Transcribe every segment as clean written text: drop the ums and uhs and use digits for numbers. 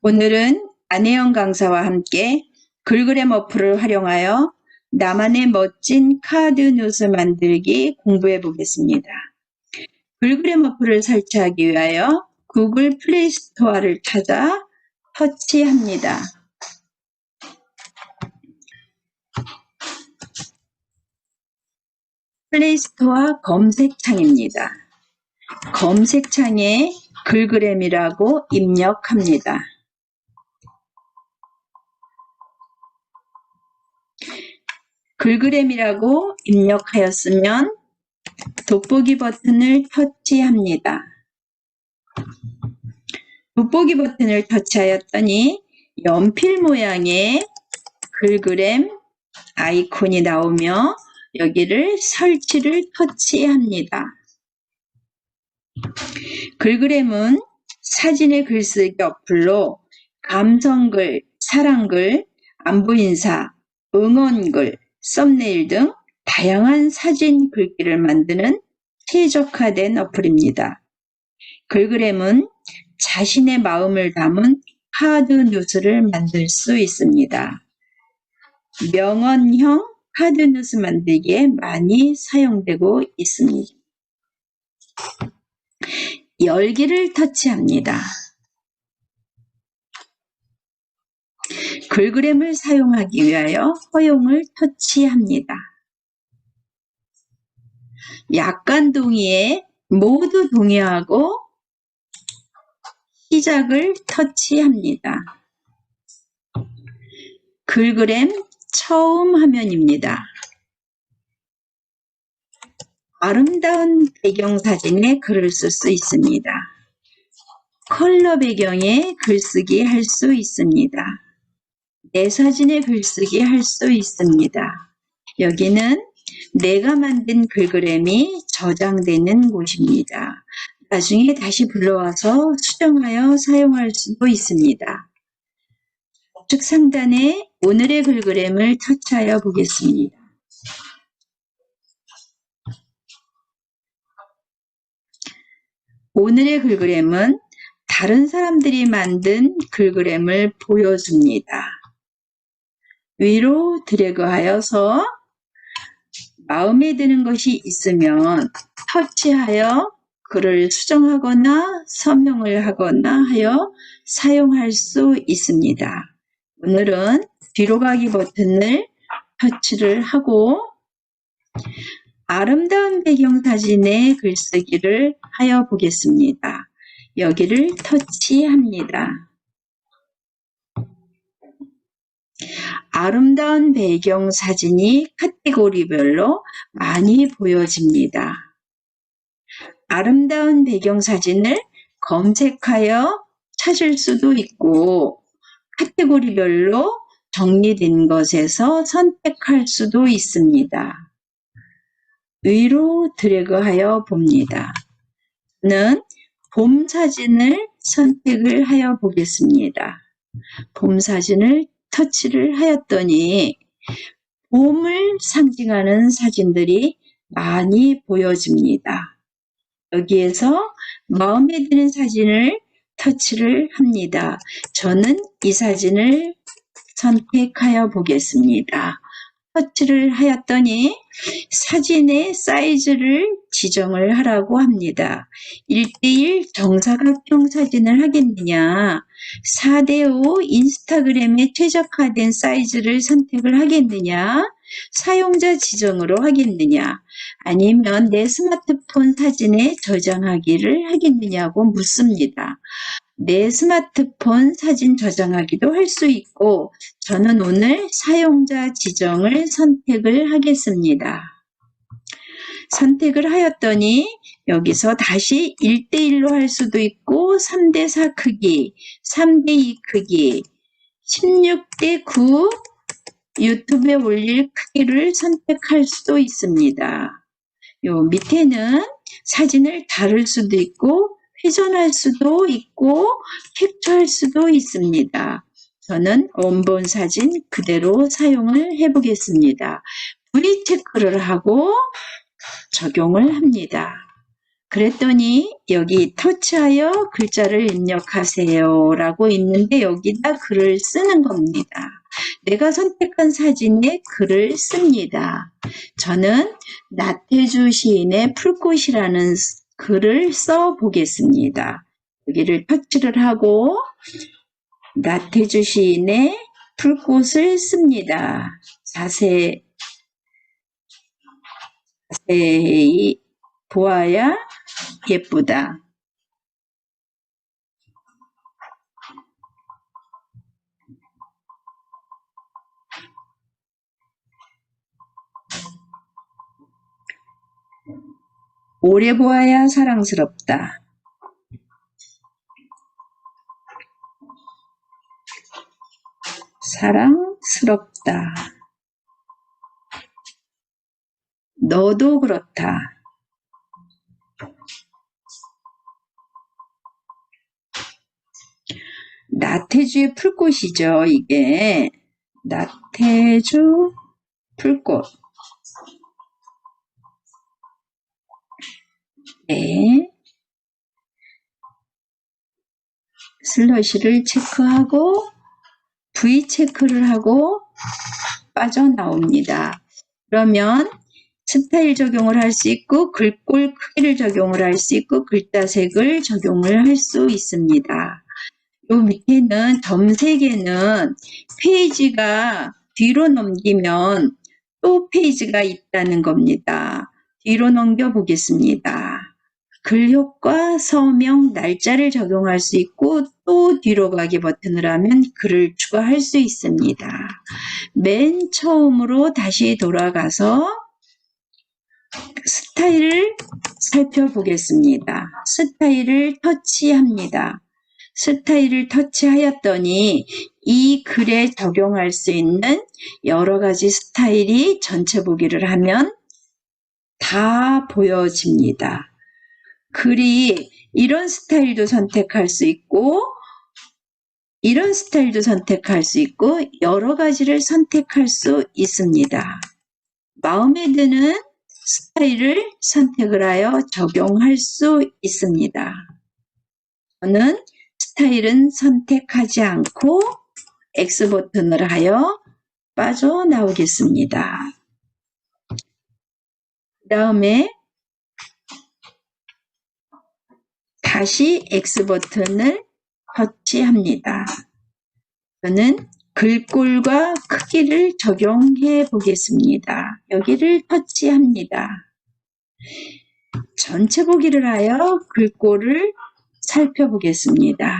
오늘은 안혜영 강사와 함께 글그램 어플을 활용하여 나만의 멋진 카드 뉴스 만들기 공부해 보겠습니다. 글그램 어플을 설치하기 위하여 구글 플레이 스토어를 찾아 터치합니다. 플레이 스토어 검색창입니다. 검색창에 글그램이라고 입력합니다. 글그램이라고 입력하였으면 돋보기 버튼을 터치합니다. 돋보기 버튼을 터치하였더니 연필 모양의 글그램 아이콘이 나오며 여기를 설치를 터치합니다. 글그램은 사진의 글쓰기 어플로 감성글, 사랑글, 안부인사, 응원글, 썸네일 등 다양한 사진 글귀를 만드는 최적화된 어플입니다. 글그램은 자신의 마음을 담은 카드 뉴스를 만들 수 있습니다. 명언형 카드 뉴스 만들기에 많이 사용되고 있습니다. 열기를 터치합니다. 글그램을 사용하기 위하여 허용을 터치합니다. 약관 동의에 모두 동의하고 시작을 터치합니다. 글그램 처음 화면입니다. 아름다운 배경사진에 글을 쓸 수 있습니다. 컬러 배경에 글쓰기 할 수 있습니다. 내 사진에 글쓰기 할 수 있습니다. 여기는 내가 만든 글그램이 저장되는 곳입니다. 나중에 다시 불러와서 수정하여 사용할 수도 있습니다. 좌측 상단에 오늘의 글그램을 터치하여 보겠습니다. 오늘의 글그램은 다른 사람들이 만든 글그램을 보여줍니다. 위로 드래그하여서 마음에 드는 것이 있으면 터치하여 글을 수정하거나 서명을 하거나 하여 사용할 수 있습니다. 오늘은 뒤로 가기 버튼을 터치를 하고 아름다운 배경사진에 글쓰기를 하여 보겠습니다. 여기를 터치합니다. 아름다운 배경사진이 카테고리별로 많이 보여집니다. 아름다운 배경사진을 검색하여 찾을 수도 있고 카테고리별로 정리된 것에서 선택할 수도 있습니다. 위로 드래그하여 봅니다. 저는 봄 사진을 선택을 하여 보겠습니다. 봄 사진을 터치를 하였더니 봄을 상징하는 사진들이 많이 보여집니다. 여기에서 마음에 드는 사진을 터치를 합니다. 저는 이 사진을 선택하여 보겠습니다. 터치를 하였더니 사진의 사이즈를 지정을 하라고 합니다. 1:1 정사각형 사진을 하겠느냐, 4:5 인스타그램에 최적화된 사이즈를 선택을 하겠느냐, 사용자 지정으로 하겠느냐, 아니면 내 스마트폰 사진에 저장하기를 하겠느냐고 묻습니다. 내 스마트폰 사진 저장하기도 할 수 있고 저는 오늘 사용자 지정을 선택을 하겠습니다. 선택을 하였더니 여기서 다시 1:1로 할 수도 있고 3:4 크기, 3:2 크기, 16:9 유튜브에 올릴 크기를 선택할 수도 있습니다. 요 밑에는 사진을 다룰 수도 있고 회전할 수도 있고 캡처할 수도 있습니다. 저는 원본 사진 그대로 사용을 해보겠습니다. V 체크를 하고 적용을 합니다. 그랬더니 여기 터치하여 글자를 입력하세요 라고 있는데 여기다 글을 쓰는 겁니다. 내가 선택한 사진에 글을 씁니다. 저는 나태주 시인의 풀꽃이라는 글을 써 보겠습니다. 여기를 터치를 하고 나태주 시인의 풀꽃을 씁니다. 자세히 보아야 예쁘다. 오래 보아야 사랑스럽다. 사랑스럽다. 너도 그렇다. 나태주의 풀꽃이죠. 이게 나태주 풀꽃. 네. 슬러시를 체크하고 V 체크를 하고 빠져나옵니다. 그러면 스타일 적용을 할 수 있고 글꼴 크기를 적용을 할 수 있고 글자색을 적용을 할 수 있습니다. 요 밑에는 점 3개는 페이지가 뒤로 넘기면 또 페이지가 있다는 겁니다. 뒤로 넘겨 보겠습니다. 글효과, 서명, 날짜를 적용할 수 있고 또 뒤로 가기 버튼을 하면 글을 추가할 수 있습니다. 맨 처음으로 다시 돌아가서 스타일을 살펴보겠습니다. 스타일을 터치합니다. 스타일을 터치하였더니 이 글에 적용할 수 있는 여러 가지 스타일이 전체 보기를 하면 다 보여집니다. 글이 이런 스타일도 선택할 수 있고 이런 스타일도 선택할 수 있고 여러 가지를 선택할 수 있습니다. 마음에 드는 스타일을 선택을 하여 적용할 수 있습니다. 저는 스타일은 선택하지 않고 X 버튼을 하여 빠져나오겠습니다. 그 다음에 다시 X 버튼을 터치합니다. 저는 글꼴과 크기를 적용해 보겠습니다. 여기를 터치합니다. 전체 보기를 하여 글꼴을 살펴보겠습니다.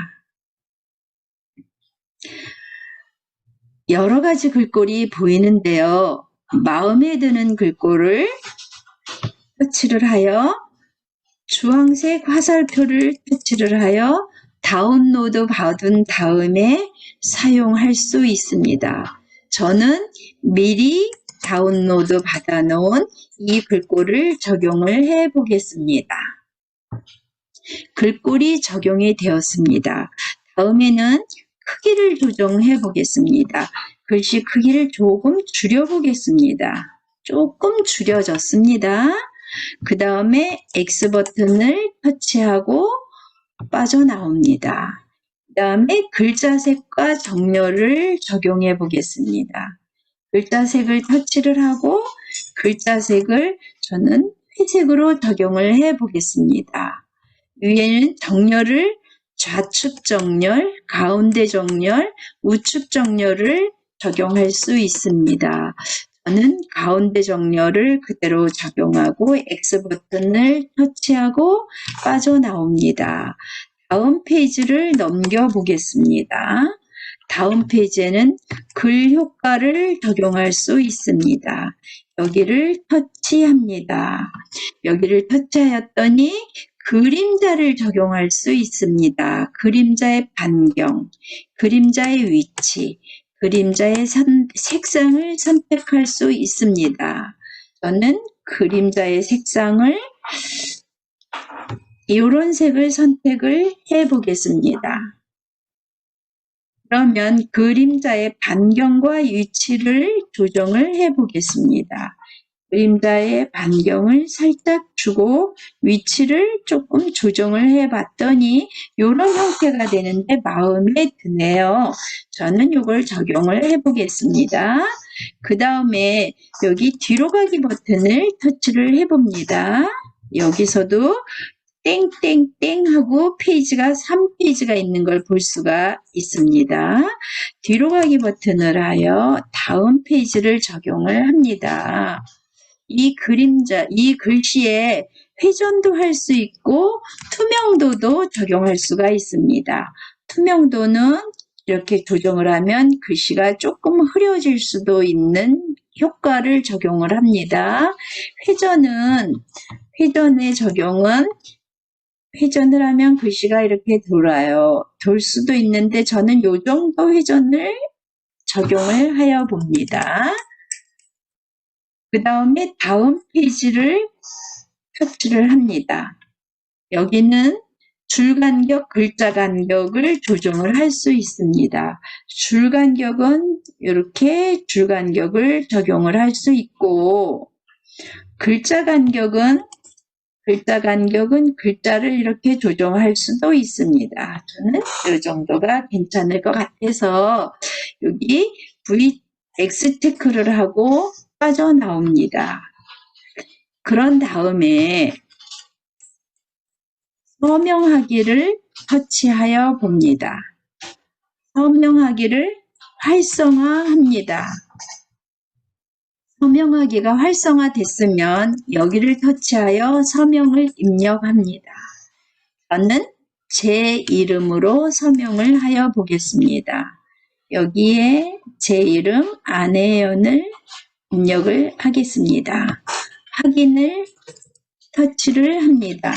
여러 가지 글꼴이 보이는데요. 마음에 드는 글꼴을 터치를 하여 주황색 화살표를 터치를 하여 다운로드 받은 다음에 사용할 수 있습니다. 저는 미리 다운로드 받아 놓은 이 글꼴을 적용을 해 보겠습니다. 글꼴이 적용이 되었습니다. 다음에는 크기를 조정해 보겠습니다. 글씨 크기를 조금 줄여 보겠습니다. 조금 줄여졌습니다. 그 다음에 X 버튼을 터치하고 빠져나옵니다. 그 다음에 글자색과 정렬을 적용해 보겠습니다. 글자색을 터치를 하고 글자색을 저는 회색으로 적용을 해 보겠습니다. 위에는 정렬을 좌측 정렬, 가운데 정렬, 우측 정렬을 적용할 수 있습니다. 저는 가운데 정렬을 그대로 적용하고 X 버튼을 터치하고 빠져나옵니다. 다음 페이지를 넘겨보겠습니다. 다음 페이지에는 글 효과를 적용할 수 있습니다. 여기를 터치합니다. 여기를 터치하였더니 그림자를 적용할 수 있습니다. 그림자의 반경, 그림자의 위치, 그림자의 색상을 선택할 수 있습니다. 저는 그림자의 색상을 이런 색을 선택을 해 보겠습니다. 그러면 그림자의 반경과 위치를 조정을 해 보겠습니다. 그림자의 반경을 살짝 주고 위치를 조금 조정을 해봤더니 이런 형태가 되는데 마음에 드네요. 저는 이걸 적용을 해보겠습니다. 그 다음에 여기 뒤로 가기 버튼을 터치를 해봅니다. 여기서도 땡땡땡 하고 페이지가 3페이지가 있는 걸 볼 수가 있습니다. 뒤로 가기 버튼을 하여 다음 페이지를 적용을 합니다. 이 그림자, 이 글씨에 회전도 할 수 있고 투명도도 적용할 수가 있습니다. 투명도는 이렇게 조정을 하면 글씨가 조금 흐려질 수도 있는 효과를 적용을 합니다. 회전의 적용은 회전을 하면 글씨가 이렇게 돌아요. 돌 수도 있는데 저는 이 정도 회전을 적용을 하여 봅니다. 그 다음에 다음 페이지를 터치를 합니다. 여기는 줄 간격, 글자 간격을 조정을 할 수 있습니다. 줄 간격은 이렇게 줄 간격을 적용을 할 수 있고 글자 간격은 글자를 이렇게 조정할 수도 있습니다. 저는 이 정도가 괜찮을 것 같아서 여기 X 체크를 하고 빠져나옵니다. 그런 다음에 서명하기를 터치하여 봅니다. 서명하기를 활성화합니다. 서명하기가 활성화됐으면 여기를 터치하여 서명을 입력합니다. 저는 제 이름으로 서명을 하여 보겠습니다. 여기에 제 이름 안혜연을 입력을 하겠습니다. 확인을 터치를 합니다.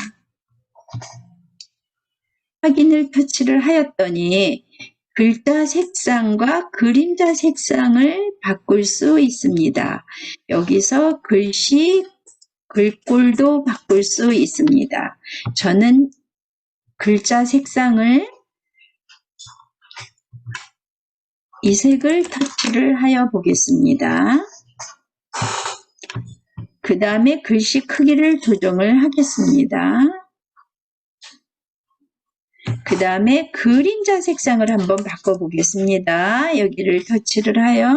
확인을 터치를 하였더니 글자 색상과 그림자 색상을 바꿀 수 있습니다. 여기서 글꼴도 바꿀 수 있습니다. 저는 글자 색상을 이 색을 터치를 하여 보겠습니다. 그 다음에 글씨 크기를 조정을 하겠습니다. 그 다음에 그림자 색상을 한번 바꿔보겠습니다. 여기를 터치를 하여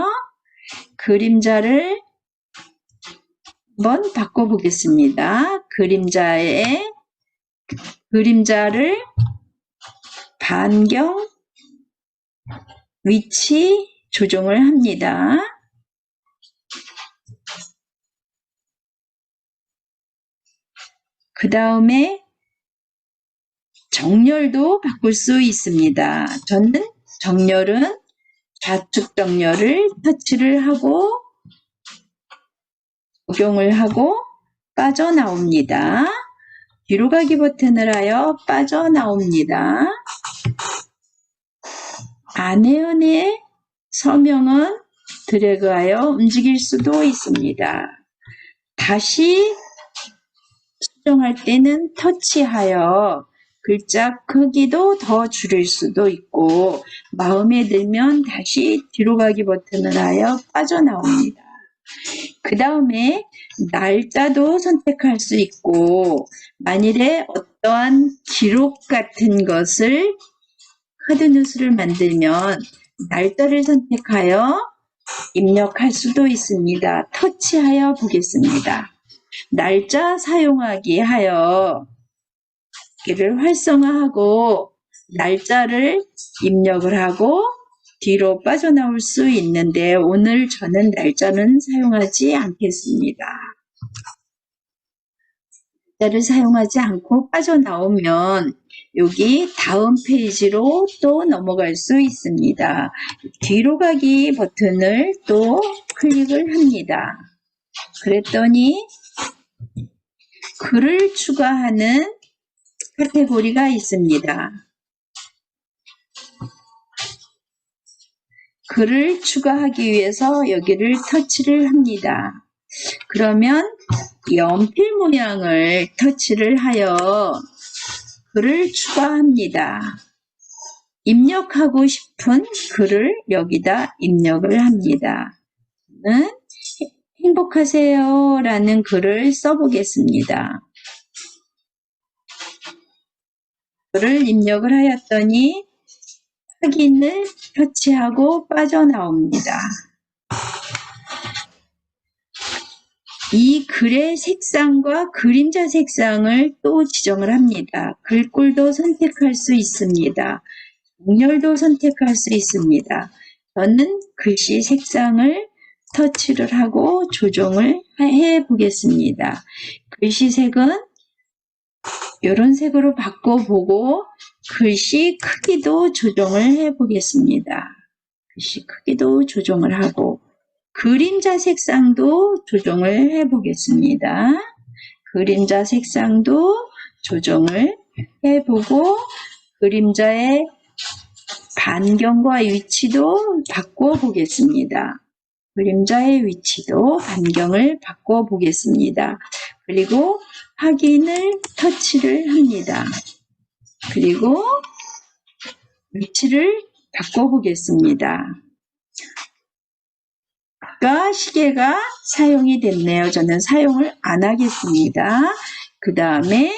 그림자를 한번 바꿔보겠습니다. 그림자를 반경, 위치 조정을 합니다. 그 다음에 정렬도 바꿀 수 있습니다. 저는 정렬은 좌측 정렬을 터치를 하고 적용을 하고 빠져나옵니다. 뒤로 가기 버튼을 하여 빠져나옵니다. 안혜연의 서명은 드래그하여 움직일 수도 있습니다. 다시 수정할 때는 터치하여 글자 크기도 더 줄일 수도 있고 마음에 들면 다시 뒤로 가기 버튼을 하여 빠져나옵니다. 그 다음에 날짜도 선택할 수 있고 만일에 어떠한 기록 같은 것을 카드뉴스를 만들면 날짜를 선택하여 입력할 수도 있습니다. 터치하여 보겠습니다. 날짜 사용하기 하여 이를 활성화하고 날짜를 입력을 하고 뒤로 빠져나올 수 있는데 오늘 저는 날짜는 사용하지 않겠습니다. 날짜를 사용하지 않고 빠져나오면 여기 다음 페이지로 또 넘어갈 수 있습니다. 뒤로 가기 버튼을 또 클릭을 합니다. 그랬더니 글을 추가하는 카테고리가 있습니다. 글을 추가하기 위해서 여기를 터치를 합니다. 그러면 연필 모양을 터치를 하여 글을 추가합니다. 입력하고 싶은 글을 여기다 입력을 합니다. 저는 행복하세요 라는 글을 써보겠습니다. 글을 입력을 하였더니 확인을 터치하고 빠져나옵니다. 이 글의 색상과 그림자 색상을 또 지정을 합니다. 글꼴도 선택할 수 있습니다. 정렬도 선택할 수 있습니다. 저는 글씨 색상을 터치를 하고 조정을 해 보겠습니다. 글씨 색은 이런 색으로 바꿔보고 글씨 크기도 조정을 해 보겠습니다. 글씨 크기도 조정을 하고 그림자 색상도 조정을 해 보겠습니다. 그림자 색상도 조정을 해보고 그림자의 반경과 위치도 바꿔보겠습니다. 그림자의 위치도 반경을 바꿔보겠습니다. 그리고 확인을 터치를 합니다. 그리고 위치를 바꿔보겠습니다. 아까 시계가 사용이 됐네요. 저는 사용을 안 하겠습니다. 그 다음에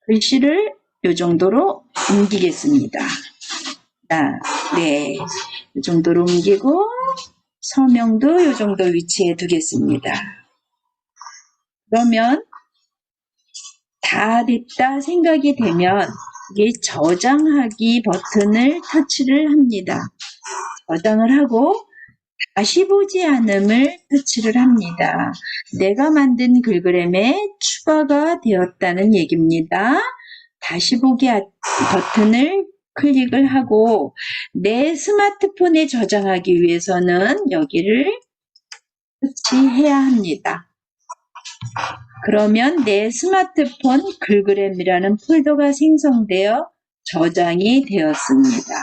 글씨를 이 정도로 옮기겠습니다. 네, 이 정도로 옮기고 서명도 이 정도 위치에 두겠습니다. 그러면 다 됐다 생각이 되면 이게 저장하기 버튼을 터치를 합니다. 저장을 하고 다시 보지 않음을 터치를 합니다. 내가 만든 글그램에 추가가 되었다는 얘기입니다. 다시 보기 버튼을 클릭을 하고 내 스마트폰에 저장하기 위해서는 여기를 터치해야 합니다. 그러면 내 스마트폰 글그램이라는 폴더가 생성되어 저장이 되었습니다.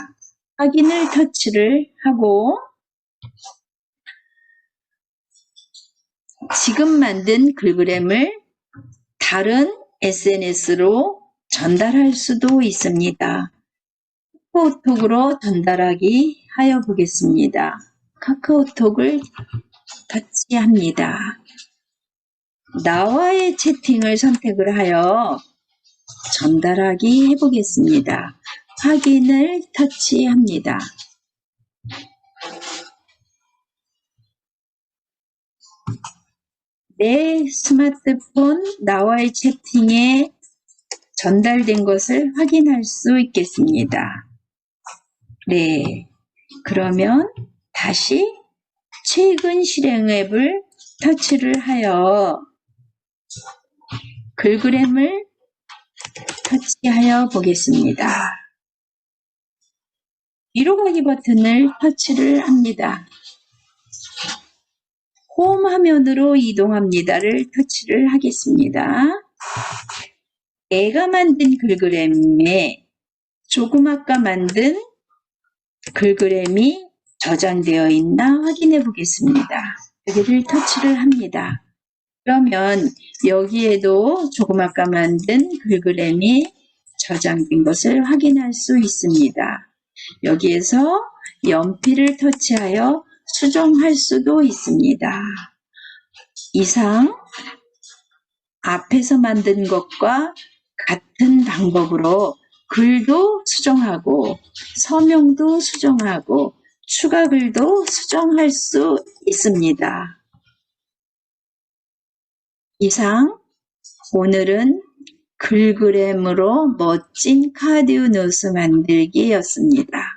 확인을 터치를 하고 지금 만든 글그램을 다른 SNS로 전달할 수도 있습니다. 카카오톡으로 전달하기 하여 보겠습니다. 카카오톡을 터치합니다. 나와의 채팅을 선택을 하여 전달하기 해보겠습니다. 확인을 터치합니다. 내 스마트폰 나와의 채팅에 전달된 것을 확인할 수 있겠습니다. 네, 그러면 다시 최근 실행 앱을 터치를 하여 글그램을 터치하여 보겠습니다. 위로 가기 버튼을 터치를 합니다. 홈 화면으로 이동합니다를 터치를 하겠습니다. 내가 만든 글그램에 조금 아까 만든 글그램이 저장되어 있나 확인해 보겠습니다. 여기를 터치를 합니다. 그러면 여기에도 조금 아까 만든 글그램이 저장된 것을 확인할 수 있습니다. 여기에서 연필을 터치하여 수정할 수도 있습니다. 이상 앞에서 만든 것과 같은 방법으로 글도 수정하고 서명도 수정하고 추가 글도 수정할 수 있습니다. 이상 오늘은 글그램으로 멋진 카디우누스 만들기였습니다.